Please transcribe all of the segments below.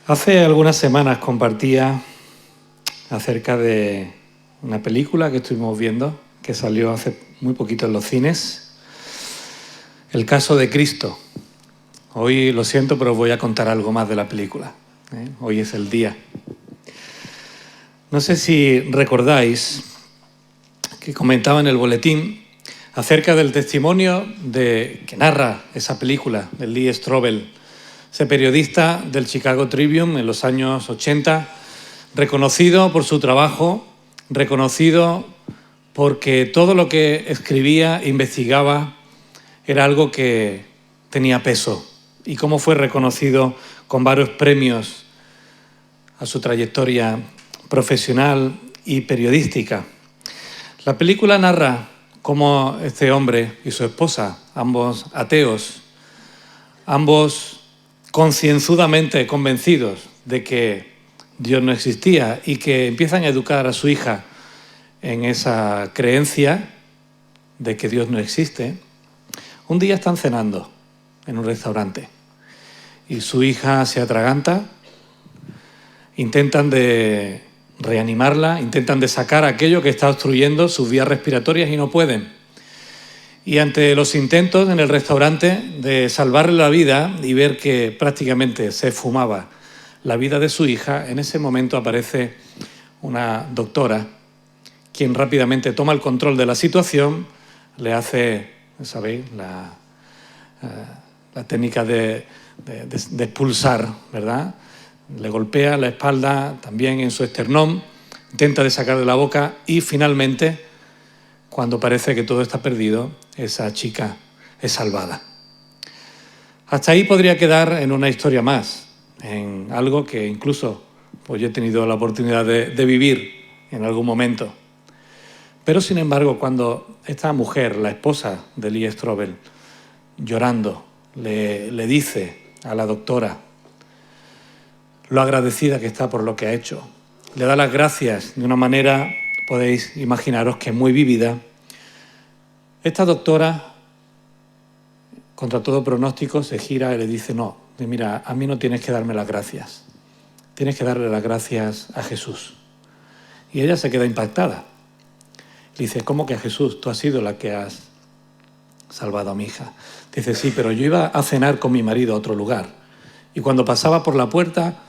Hace algunas semanas compartía acerca de una película que estuvimos viendo, que salió hace muy poquito en los cines, El caso de Cristo. Hoy, lo siento, pero os voy a contar algo más de la película. Hoy es el día. No sé si recordáis que comentaba en el boletín acerca del testimonio que narra esa película de Lee Strobel, ese periodista del Chicago Tribune en los años 80, reconocido por su trabajo, reconocido porque todo lo que escribía e investigaba era algo que tenía peso, y cómo fue reconocido con varios premios a su trayectoria profesional y periodística. La película narra cómo este hombre y su esposa, ambos ateos, ambos concienzudamente convencidos de que Dios no existía y que empiezan a educar a su hija en esa creencia de que Dios no existe, un día están cenando en un restaurante y su hija se atraganta, intentan de reanimarla, intentan de sacar aquello que está obstruyendo sus vías respiratorias y no pueden. Y ante los intentos en el restaurante de salvarle la vida y ver que prácticamente se esfumaba la vida de su hija, en ese momento aparece una doctora, quien rápidamente toma el control de la situación, le hace, ¿sabéis?, la técnica de expulsar, ¿verdad? Le golpea la espalda, también en su esternón, intenta de sacar de la boca y finalmente, cuando parece que todo está perdido, esa chica es salvada. Hasta ahí podría quedar en una historia más, en algo que incluso pues yo he tenido la oportunidad de vivir en algún momento. Pero sin embargo, cuando esta mujer, la esposa de Lee Strobel, llorando, le dice a la doctora lo agradecida que está por lo que ha hecho, le da las gracias de una manera, podéis imaginaros que muy vívida, esta doctora, contra todo pronóstico, se gira y le dice: no, mira, a mí no tienes que darme las gracias, tienes que darle las gracias a Jesús. Y ella se queda impactada. Le dice: ¿cómo que a Jesús? Tú has sido la que has salvado a mi hija. Dice: sí, pero yo iba a cenar con mi marido a otro lugar y cuando pasaba por la puerta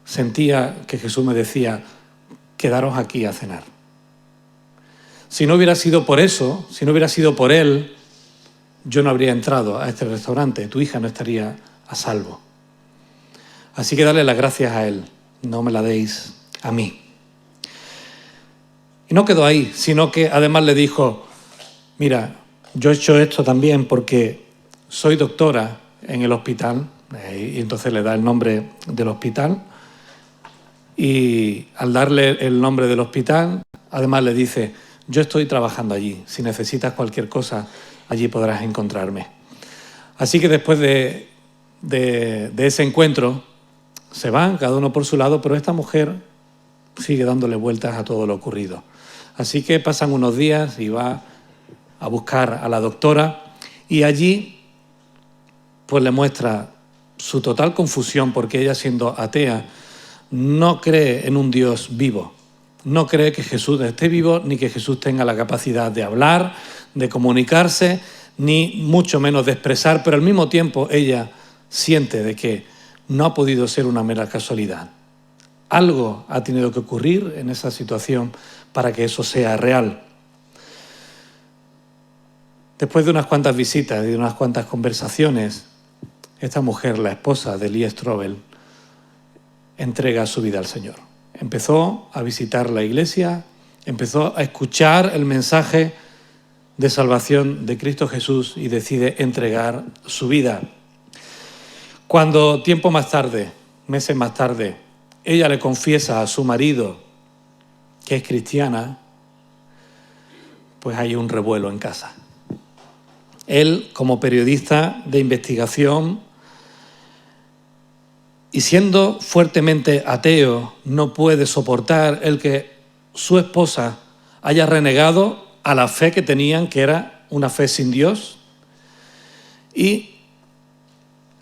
sentía que Jesús me decía: quedaros aquí a cenar. Si no hubiera sido por eso, si no hubiera sido por él, yo no habría entrado a este restaurante, tu hija no estaría a salvo. Así que dale las gracias a él, no me la deis a mí. Y no quedó ahí, sino que además le dijo: mira, yo he hecho esto también porque soy doctora en el hospital, y entonces le da el nombre del hospital, y al darle el nombre del hospital, además le dice: yo estoy trabajando allí, si necesitas cualquier cosa, allí podrás encontrarme. Así que después de ese encuentro, se van cada uno por su lado, pero esta mujer sigue dándole vueltas a todo lo ocurrido. Así que pasan unos días y va a buscar a la doctora y allí pues le muestra su total confusión, porque ella, siendo atea, no cree en un Dios vivo. No cree que Jesús esté vivo, ni que Jesús tenga la capacidad de hablar, de comunicarse, ni mucho menos de expresar, pero al mismo tiempo ella siente de que no ha podido ser una mera casualidad. Algo ha tenido que ocurrir en esa situación para que eso sea real. Después de unas cuantas visitas y de unas cuantas conversaciones, esta mujer, la esposa de Lee Strobel, entrega su vida al Señor. Empezó a visitar la iglesia, empezó a escuchar el mensaje de salvación de Cristo Jesús y decide entregar su vida. Cuando tiempo más tarde, meses más tarde, ella le confiesa a su marido que es cristiana, pues hay un revuelo en casa. Él, como periodista de investigación y siendo fuertemente ateo, no puede soportar el que su esposa haya renegado a la fe que tenían, que era una fe sin Dios. Y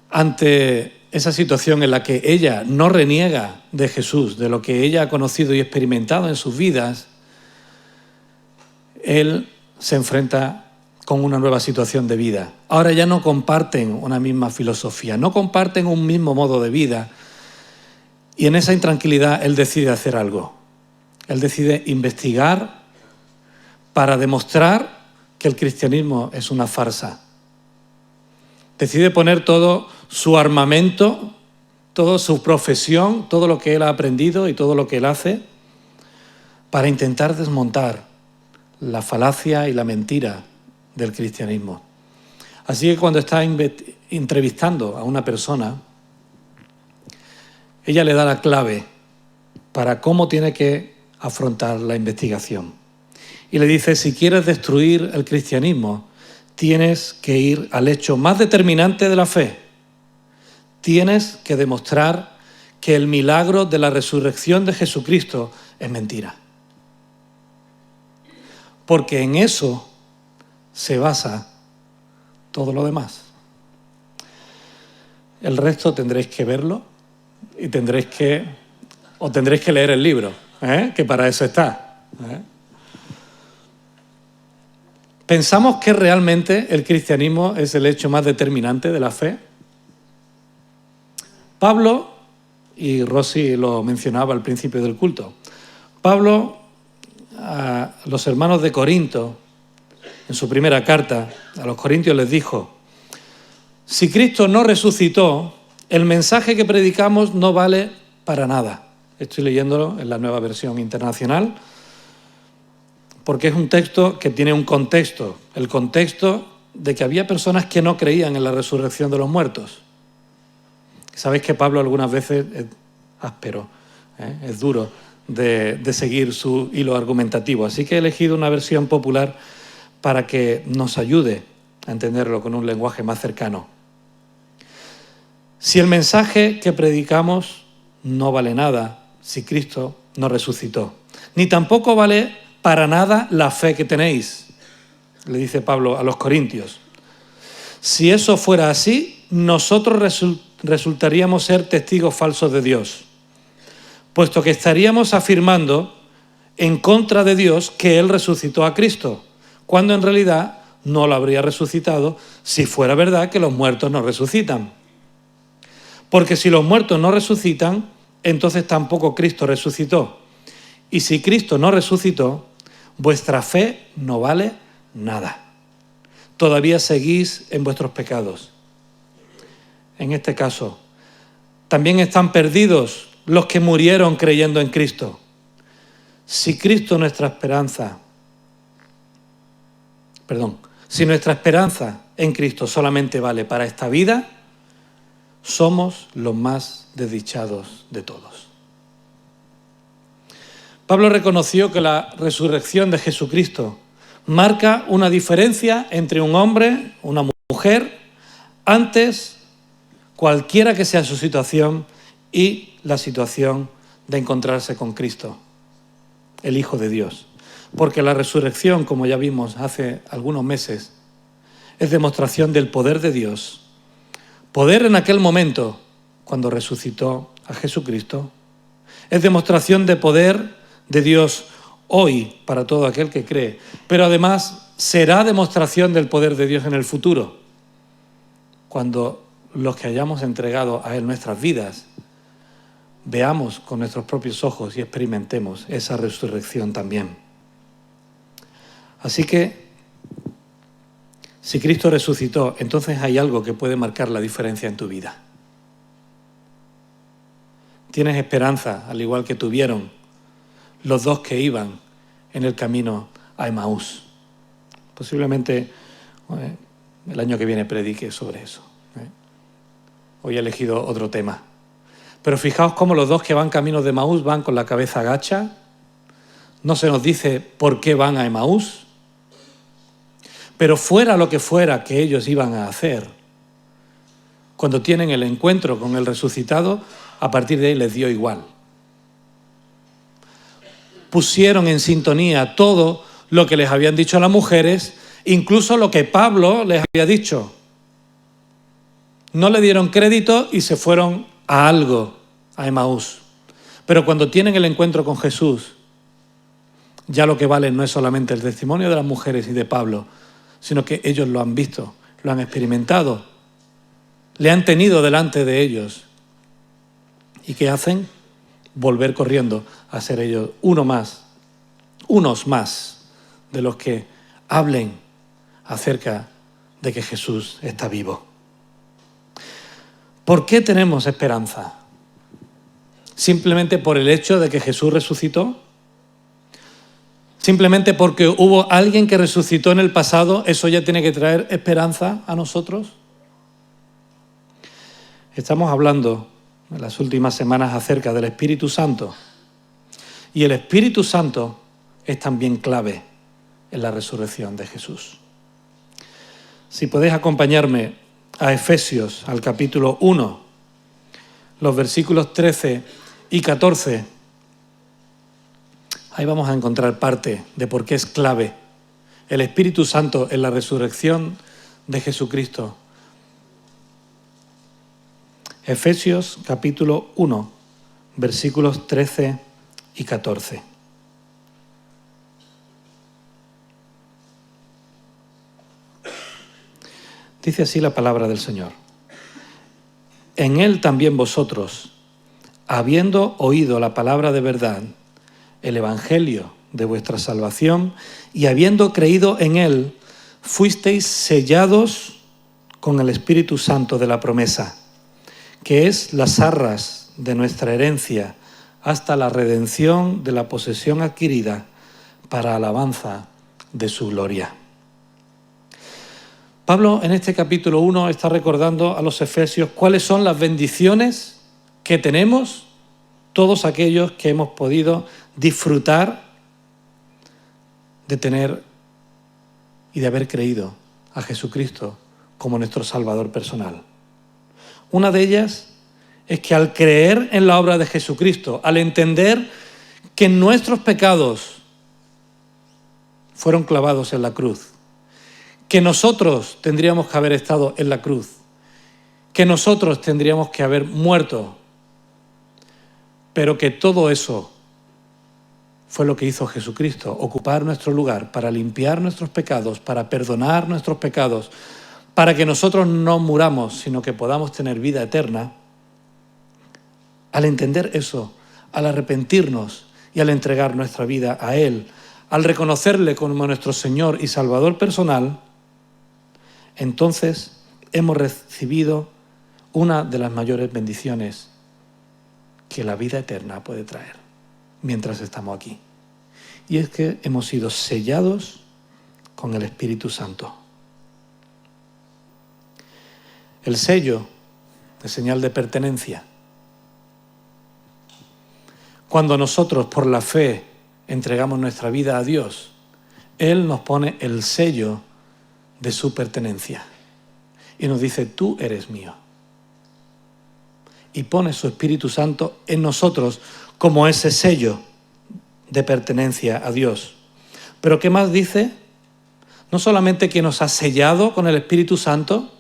ante esa situación en la que ella no reniega de Jesús, de lo que ella ha conocido y experimentado en sus vidas, él se enfrenta con una nueva situación de vida. Ahora ya no comparten una misma filosofía, no comparten un mismo modo de vida, y en esa intranquilidad él decide hacer algo. Él decide investigar para demostrar que el cristianismo es una farsa. Decide poner todo su armamento, toda su profesión, todo lo que él ha aprendido y todo lo que él hace, para intentar desmontar la falacia y la mentira del cristianismo. Así que cuando está entrevistando a una persona, ella le da la clave para cómo tiene que afrontar la investigación. Y le dice, si quieres destruir el cristianismo, tienes que ir al hecho más determinante de la fe. Tienes que demostrar que el milagro de la resurrección de Jesucristo es mentira. Porque en eso se basa todo lo demás. El resto tendréis que verlo y tendréis que leer el libro, que para eso está. ¿Pensamos que realmente el cristianismo es el hecho más determinante de la fe? Pablo, y Rosy lo mencionaba al principio del culto, Pablo a los hermanos de Corinto, en su primera carta a los corintios les dijo, si Cristo no resucitó, el mensaje que predicamos no vale para nada. Estoy leyéndolo en la Nueva Versión Internacional, porque es un texto que tiene un contexto, el contexto de que había personas que no creían en la resurrección de los muertos. Sabéis que Pablo algunas veces es áspero, es duro de seguir su hilo argumentativo, así que he elegido una versión popular para que nos ayude a entenderlo con un lenguaje más cercano. Si el mensaje que predicamos no vale nada si Cristo no resucitó, ni tampoco vale para nada la fe que tenéis, le dice Pablo a los corintios. Si eso fuera así, nosotros resultaríamos ser testigos falsos de Dios, puesto que estaríamos afirmando en contra de Dios que Él resucitó a Cristo, cuando en realidad no lo habría resucitado si fuera verdad que los muertos no resucitan. Porque si los muertos no resucitan, entonces tampoco Cristo resucitó. Y si Cristo no resucitó, vuestra fe no vale nada. Todavía seguís en vuestros pecados. En este caso, también están perdidos los que murieron creyendo en Cristo. Si nuestra esperanza en Cristo solamente vale para esta vida, somos los más desdichados de todos. Pablo reconoció que la resurrección de Jesucristo marca una diferencia entre un hombre, una mujer, antes cualquiera que sea su situación y la situación de encontrarse con Cristo, el Hijo de Dios. Porque la resurrección, como ya vimos hace algunos meses, es demostración del poder de Dios. Poder en aquel momento, cuando resucitó a Jesucristo, es demostración de poder de Dios hoy para todo aquel que cree, pero además será demostración del poder de Dios en el futuro, cuando los que hayamos entregado a Él nuestras vidas, veamos con nuestros propios ojos y experimentemos esa resurrección también. Así que, si Cristo resucitó, entonces hay algo que puede marcar la diferencia en tu vida. Tienes esperanza, al igual que tuvieron los dos que iban en el camino a Emaús. Posiblemente el año que viene predique sobre eso. Hoy he elegido otro tema. Pero fijaos cómo los dos que van camino de Emaús van con la cabeza agacha. No se nos dice por qué van a Emaús. Pero fuera lo que fuera que ellos iban a hacer, cuando tienen el encuentro con el resucitado, a partir de ahí les dio igual. Pusieron en sintonía todo lo que les habían dicho las mujeres, incluso lo que Pablo les había dicho. no le dieron crédito y se fueron a algo, a Emaús. Pero cuando tienen el encuentro con Jesús, ya lo que vale no es solamente el testimonio de las mujeres y de Pablo, sino que ellos lo han visto, lo han experimentado, le han tenido delante de ellos. ¿Y qué hacen? Volver corriendo a ser ellos unos más de los que hablen acerca de que Jesús está vivo. ¿Por qué tenemos esperanza? ¿Simplemente por el hecho de que Jesús resucitó? ¿Simplemente porque hubo alguien que resucitó en el pasado, eso ya tiene que traer esperanza a nosotros? Estamos hablando en las últimas semanas acerca del Espíritu Santo. Y el Espíritu Santo es también clave en la resurrección de Jesús. Si podéis acompañarme a Efesios, al capítulo 1, los versículos 13 y 14, ahí vamos a encontrar parte de por qué es clave el Espíritu Santo en la resurrección de Jesucristo. Efesios capítulo 1, versículos 13 y 14. Dice así la palabra del Señor. En Él también vosotros, habiendo oído la palabra de verdad, el evangelio de vuestra salvación, y habiendo creído en Él, fuisteis sellados con el Espíritu Santo de la promesa, que es las arras de nuestra herencia, hasta la redención de la posesión adquirida para alabanza de su gloria. Pablo en este capítulo 1 está recordando a los efesios cuáles son las bendiciones que tenemos todos aquellos que hemos podido disfrutar de tener y de haber creído a Jesucristo como nuestro Salvador personal. Una de ellas es que al creer en la obra de Jesucristo, al entender que nuestros pecados fueron clavados en la cruz, que nosotros tendríamos que haber estado en la cruz, que nosotros tendríamos que haber muerto, pero que todo eso fue lo que hizo Jesucristo, ocupar nuestro lugar para limpiar nuestros pecados, para perdonar nuestros pecados, para que nosotros no muramos, sino que podamos tener vida eterna. Al entender eso, al arrepentirnos y al entregar nuestra vida a Él, al reconocerle como nuestro Señor y Salvador personal, entonces hemos recibido una de las mayores bendiciones que la vida eterna puede traer mientras estamos aquí. Y es que hemos sido sellados con el Espíritu Santo. El sello es señal de pertenencia. Cuando nosotros por la fe entregamos nuestra vida a Dios, Él nos pone el sello de su pertenencia y nos dice: tú eres mío. Y pone su Espíritu Santo en nosotros como ese sello de pertenencia a Dios. Pero ¿qué más dice? No solamente que nos ha sellado con el Espíritu Santo,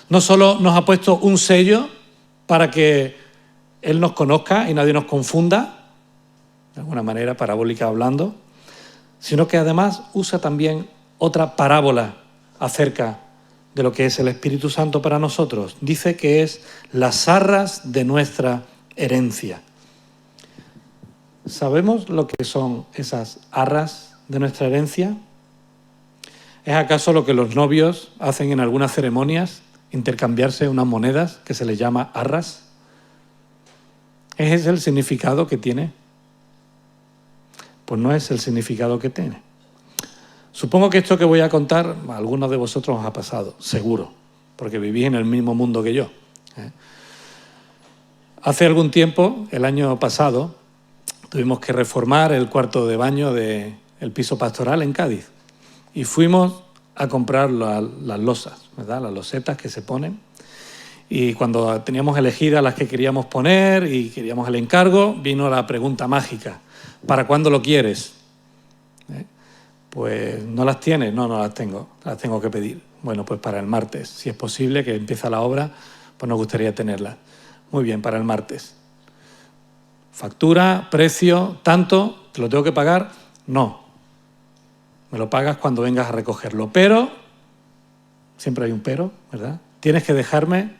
no solo nos ha puesto un sello para que Él nos conozca y nadie nos confunda, de alguna manera parabólica hablando, sino que además usa también otra parábola acerca de lo que es el Espíritu Santo para nosotros. Dice que es las arras de nuestra herencia. ¿Sabemos lo que son esas arras de nuestra herencia? ¿Es acaso lo que los novios hacen en algunas ceremonias? Intercambiarse unas monedas que se les llama arras. ¿Es ese el significado que tiene? Pues no es el significado que tiene. Supongo que esto que voy a contar a algunos de vosotros os ha pasado, seguro, porque vivís en el mismo mundo que yo. Hace algún tiempo, el año pasado, tuvimos que reformar el cuarto de baño del piso pastoral en Cádiz y fuimos a comprar las losas, ¿verdad? Las losetas que se ponen. Y cuando teníamos elegidas las que queríamos poner y queríamos el encargo, vino la pregunta mágica: ¿para cuándo lo quieres? Pues ¿no las tienes? No las tengo que pedir. Bueno, pues para el martes, si es posible, que empieza la obra, Pues nos gustaría tenerla. Muy bien, para el martes. Factura, precio, tanto, ¿te lo tengo que pagar? No. Me lo pagas cuando vengas a recogerlo. Pero, siempre hay un pero, ¿verdad? Tienes que dejarme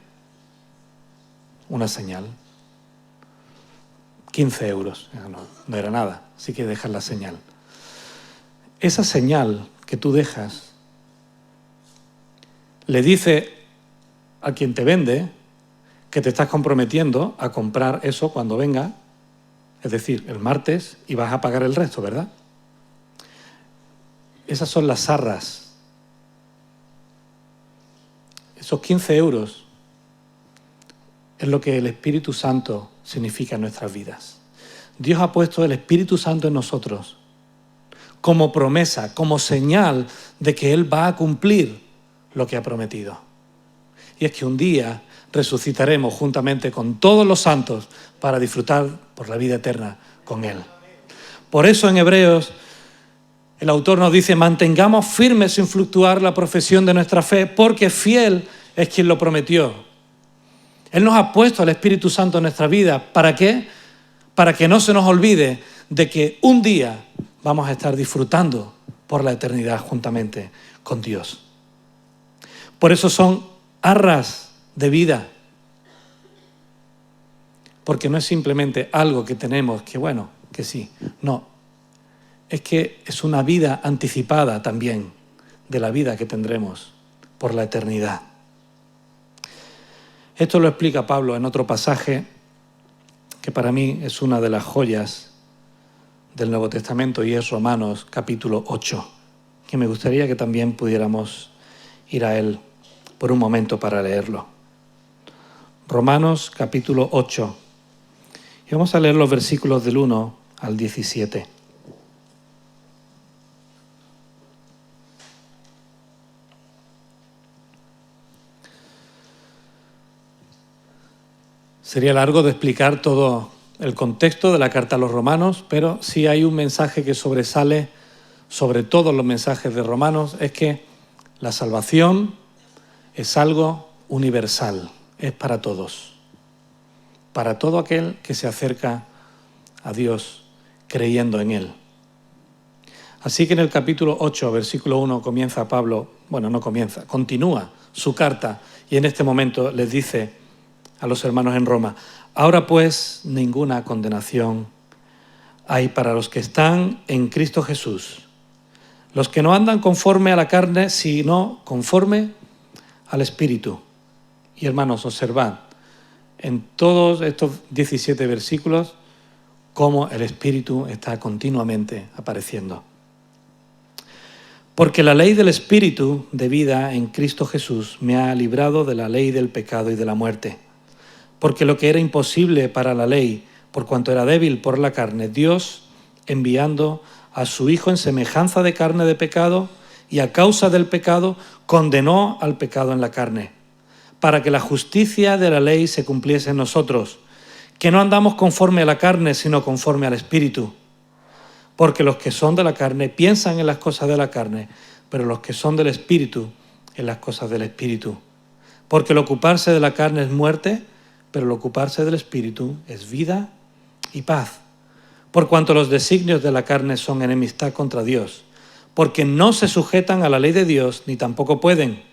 una señal. 15 euros. No era nada. Así que dejas la señal. Esa señal que tú dejas le dice a quien te vende que te estás comprometiendo a comprar eso cuando venga, es decir, el martes, y vas a pagar el resto, ¿verdad? Esas son las arras. Esos 15 euros es lo que el Espíritu Santo significa en nuestras vidas. Dios ha puesto el Espíritu Santo en nosotros como promesa, como señal de que Él va a cumplir lo que ha prometido. Y es que un día resucitaremos juntamente con todos los santos para disfrutar por la vida eterna con Él. Por eso en Hebreos el autor nos dice: mantengamos firme sin fluctuar la profesión de nuestra fe, porque fiel es quien lo prometió. Él nos ha puesto el Espíritu Santo en nuestra vida. ¿Para qué? Para que no se nos olvide de que un día vamos a estar disfrutando por la eternidad juntamente con Dios. Por eso son arras de vida. Porque no es simplemente algo que tenemos, que bueno, que sí. No, es que es una vida anticipada también de la vida que tendremos por la eternidad. Esto lo explica Pablo en otro pasaje que para mí es una de las joyas del Nuevo Testamento, y es Romanos capítulo 8, que me gustaría que también pudiéramos ir a él por un momento para leerlo. Romanos capítulo 8. Y vamos a leer los versículos del 1 al 17. Sería largo de explicar todo el contexto de la carta a los romanos, pero sí hay un mensaje que sobresale sobre todos los mensajes de Romanos, es que la salvación es algo universal, es para todos, para todo aquel que se acerca a Dios creyendo en Él. Así que en el capítulo 8, versículo 1, continúa su carta, y en este momento les dice a los hermanos en Roma: ahora pues ninguna condenación hay para los que están en Cristo Jesús, los que no andan conforme a la carne, sino conforme al Espíritu. Y hermanos, observad en todos estos 17 versículos cómo el Espíritu está continuamente apareciendo. Porque la ley del Espíritu de vida en Cristo Jesús me ha librado de la ley del pecado y de la muerte. Porque lo que era imposible para la ley, por cuanto era débil por la carne, Dios, enviando a su Hijo en semejanza de carne de pecado, y a causa del pecado, condenó al pecado en la carne, para que la justicia de la ley se cumpliese en nosotros, que no andamos conforme a la carne, sino conforme al Espíritu. Porque los que son de la carne piensan en las cosas de la carne, pero los que son del Espíritu, en las cosas del Espíritu. Porque el ocuparse de la carne es muerte, pero el ocuparse del Espíritu es vida y paz. Por cuanto los designios de la carne son enemistad contra Dios, porque no se sujetan a la ley de Dios, ni tampoco pueden.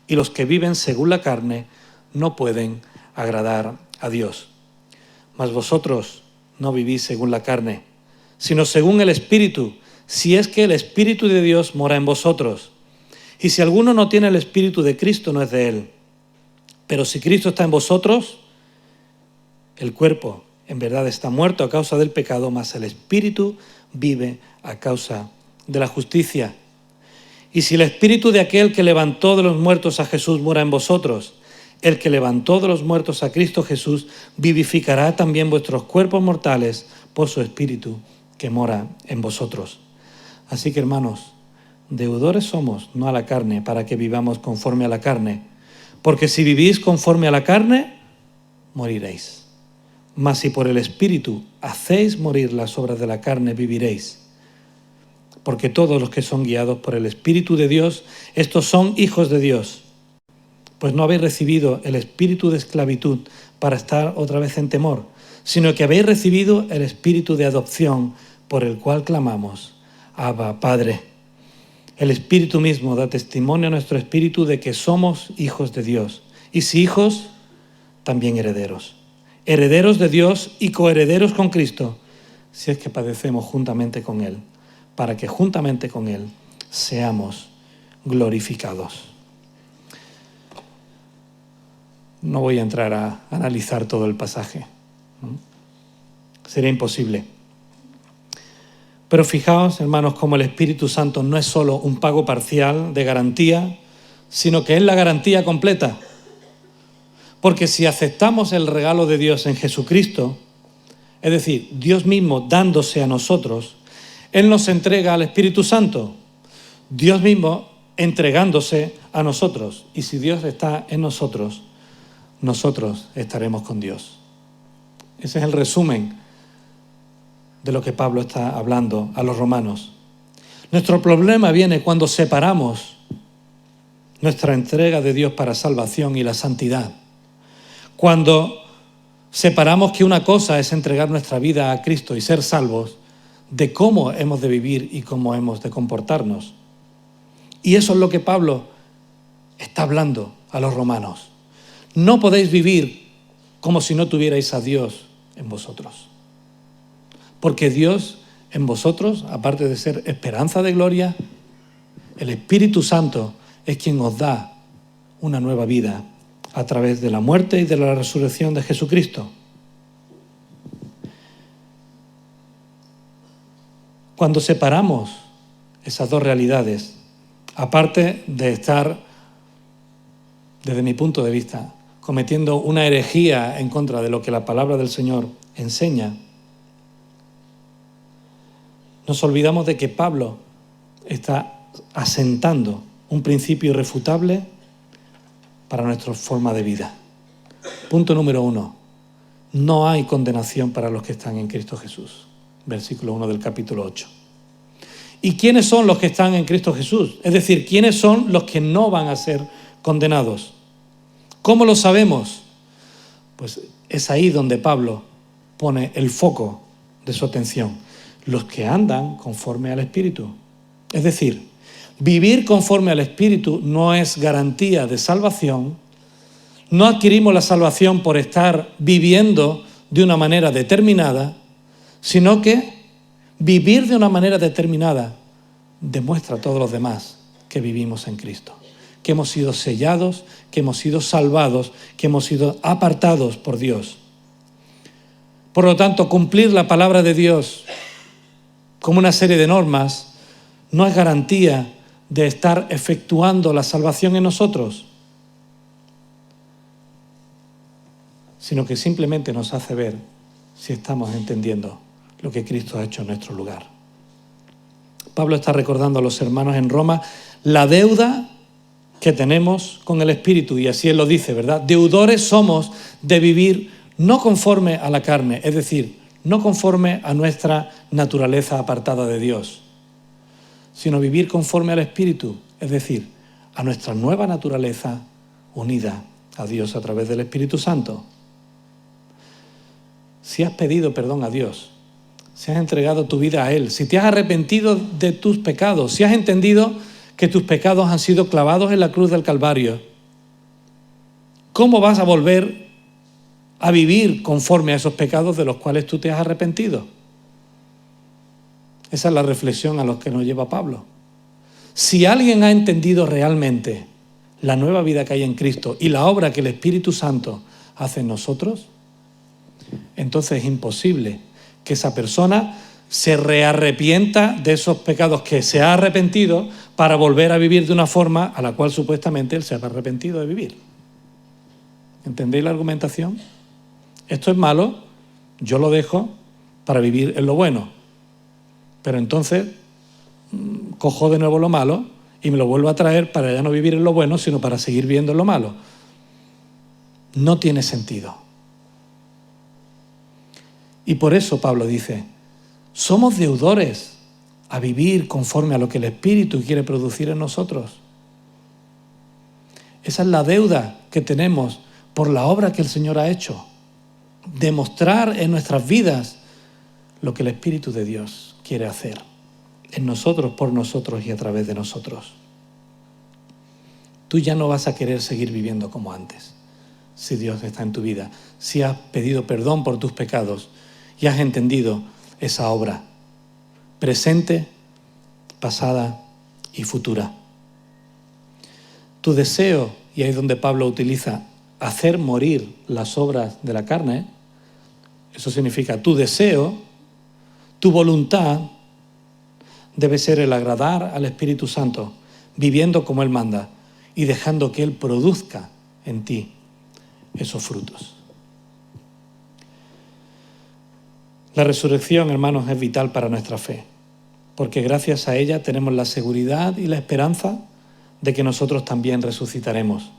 Y los que viven según la carne no pueden agradar a Dios. Mas vosotros no vivís según la carne, sino según el Espíritu, si es que el Espíritu de Dios mora en vosotros. Y si alguno no tiene el Espíritu de Cristo, no es de él. Pero si Cristo está en vosotros, el cuerpo en verdad está muerto a causa del pecado, mas el Espíritu vive a causa de la justicia. Y si el Espíritu de aquel que levantó de los muertos a Jesús mora en vosotros, el que levantó de los muertos a Cristo Jesús vivificará también vuestros cuerpos mortales por su Espíritu que mora en vosotros. Así que, hermanos, deudores somos, no a la carne, para que vivamos conforme a la carne. Porque si vivís conforme a la carne, moriréis. Mas si por el Espíritu hacéis morir las obras de la carne, viviréis. Porque todos los que son guiados por el Espíritu de Dios, estos son hijos de Dios. pues no habéis recibido el espíritu de esclavitud para estar otra vez en temor, sino que habéis recibido el espíritu de adopción por el cual clamamos, Abba, Padre. El Espíritu mismo da testimonio a nuestro espíritu de que somos hijos de Dios. Y si hijos, también herederos. Herederos de Dios y coherederos con Cristo, si es que padecemos juntamente con Él, para que juntamente con Él seamos glorificados. No voy a entrar a analizar todo el pasaje, ¿no? Sería imposible. Pero fijaos, hermanos, cómo el Espíritu Santo no es solo un pago parcial de garantía, sino que es la garantía completa. Porque si aceptamos el regalo de Dios en Jesucristo, es decir, Dios mismo dándose a nosotros, Él nos entrega al Espíritu Santo, Dios mismo entregándose a nosotros. Y si Dios está en nosotros, nosotros estaremos con Dios. Ese es el resumen de lo que Pablo está hablando a los romanos. Nuestro problema viene cuando separamos nuestra entrega de Dios para salvación y la santidad. Cuando separamos que una cosa es entregar nuestra vida a Cristo y ser salvos de cómo hemos de vivir y cómo hemos de comportarnos. Y eso es lo que Pablo está hablando a los romanos. No podéis vivir como si no tuvierais a Dios en vosotros. Porque Dios en vosotros, aparte de ser esperanza de gloria, el Espíritu Santo es quien os da una nueva vida a través de la muerte y de la resurrección de Jesucristo. Cuando separamos esas dos realidades, aparte de estar, desde mi punto de vista, cometiendo una herejía en contra de lo que la palabra del Señor enseña, nos olvidamos de que Pablo está asentando un principio irrefutable para nuestra forma de vida. Punto número 1. No hay condenación para los que están en Cristo Jesús. Versículo 1 del capítulo 8. ¿Y quiénes son los que están en Cristo Jesús? Es decir, ¿quiénes son los que no van a ser condenados? ¿Cómo lo sabemos? Pues es ahí donde Pablo pone el foco de su atención. Los que andan conforme al Espíritu. Es decir, vivir conforme al Espíritu no es garantía de salvación. No adquirimos la salvación por estar viviendo de una manera determinada, sino que vivir de una manera determinada demuestra a todos los demás que vivimos en Cristo, que hemos sido sellados, que hemos sido salvados, que hemos sido apartados por Dios. Por lo tanto, cumplir la palabra de Dios como una serie de normas no es garantía de estar efectuando la salvación en nosotros, sino que simplemente nos hace ver si estamos entendiendo lo que Cristo ha hecho en nuestro lugar. Pablo está recordando a los hermanos en Roma la deuda que tenemos con el Espíritu, y así él lo dice, ¿verdad? Deudores somos de vivir no conforme a la carne, es decir, no conforme a nuestra naturaleza apartada de Dios, sino vivir conforme al Espíritu, es decir, a nuestra nueva naturaleza unida a Dios a través del Espíritu Santo. Si has pedido perdón a Dios, si has entregado tu vida a Él, si te has arrepentido de tus pecados, si has entendido que tus pecados han sido clavados en la cruz del Calvario, ¿cómo vas a volver a vivir conforme a esos pecados de los cuales tú te has arrepentido? Esa es la reflexión a la que nos lleva Pablo. Si alguien ha entendido realmente la nueva vida que hay en Cristo y la obra que el Espíritu Santo hace en nosotros, entonces es imposible que esa persona se rearrepienta de esos pecados que se ha arrepentido para volver a vivir de una forma a la cual supuestamente él se ha arrepentido de vivir. ¿Entendéis la argumentación? Esto es malo, yo lo dejo para vivir en lo bueno. Pero entonces cojo de nuevo lo malo y me lo vuelvo a traer para ya no vivir en lo bueno, sino para seguir viendo en lo malo. No tiene sentido. Y por eso Pablo dice, somos deudores a vivir conforme a lo que el Espíritu quiere producir en nosotros. Esa es la deuda que tenemos por la obra que el Señor ha hecho. Demostrar en nuestras vidas lo que el Espíritu de Dios quiere hacer en nosotros, por nosotros y a través de nosotros. Tú ya no vas a querer seguir viviendo como antes, si Dios está en tu vida, si has pedido perdón por tus pecados y has entendido esa obra, presente, pasada y futura. Tu deseo, y ahí es donde Pablo utiliza hacer morir las obras de la carne, eso significa tu deseo, tu voluntad, debe ser el agradar al Espíritu Santo, viviendo como Él manda y dejando que Él produzca en ti esos frutos. La resurrección, hermanos, es vital para nuestra fe, porque gracias a ella tenemos la seguridad y la esperanza de que nosotros también resucitaremos.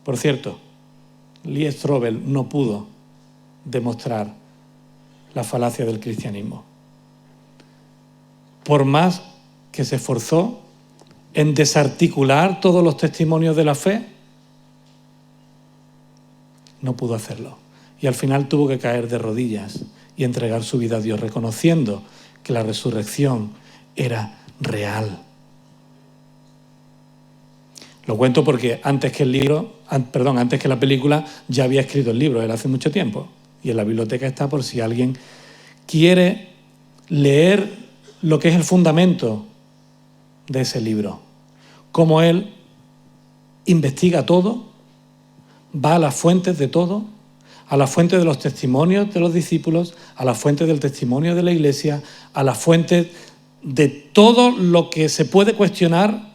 Por cierto, Lee Strobel no pudo demostrar la falacia del cristianismo. Por más que se esforzó en desarticular todos los testimonios de la fe, no pudo hacerlo. Y al final tuvo que caer de rodillas y entregar su vida a Dios, reconociendo que la resurrección era real. Lo cuento porque antes que la película ya había escrito el libro, él hace mucho tiempo. Y en la biblioteca está por si alguien quiere leer lo que es el fundamento de ese libro. Cómo él investiga todo, va a las fuentes de todo, a la fuente de los testimonios de los discípulos, a la fuente del testimonio de la Iglesia, a la fuente de todo lo que se puede cuestionar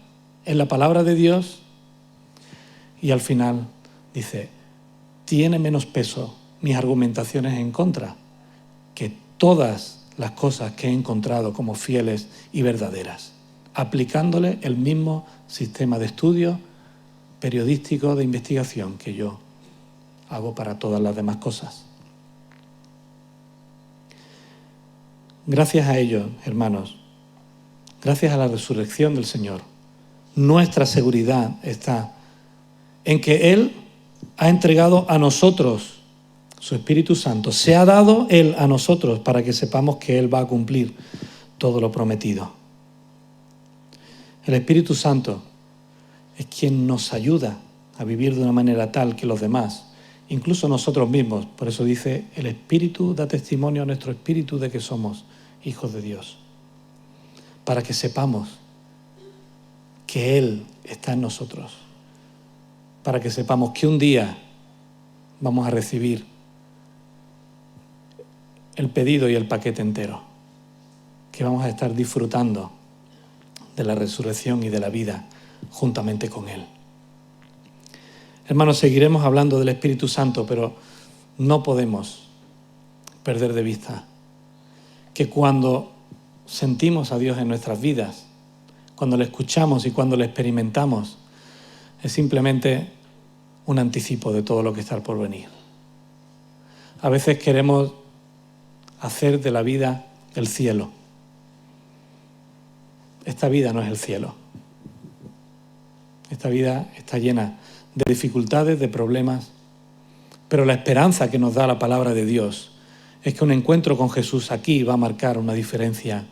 en la palabra de Dios, y al final dice, tiene menos peso mis argumentaciones en contra que todas las cosas que he encontrado como fieles y verdaderas, aplicándole el mismo sistema de estudio periodístico de investigación que yo hago para todas las demás cosas. Gracias a ello, hermanos, gracias a la resurrección del Señor, nuestra seguridad está en que Él ha entregado a nosotros su Espíritu Santo. Se ha dado Él a nosotros para que sepamos que Él va a cumplir todo lo prometido. El Espíritu Santo es quien nos ayuda a vivir de una manera tal que los demás, incluso nosotros mismos, por eso dice, el Espíritu da testimonio a nuestro espíritu de que somos hijos de Dios, para que sepamos que Él está en nosotros, para que sepamos que un día vamos a recibir el pedido y el paquete entero, que vamos a estar disfrutando de la resurrección y de la vida juntamente con Él. Hermanos, seguiremos hablando del Espíritu Santo, pero no podemos perder de vista que cuando sentimos a Dios en nuestras vidas, cuando le escuchamos y cuando le experimentamos, es simplemente un anticipo de todo lo que está por venir. A veces queremos hacer de la vida el cielo. Esta vida no es el cielo. Esta vida está llena de dificultades, de problemas, pero la esperanza que nos da la palabra de Dios es que un encuentro con Jesús aquí va a marcar una diferencia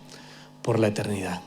por la eternidad.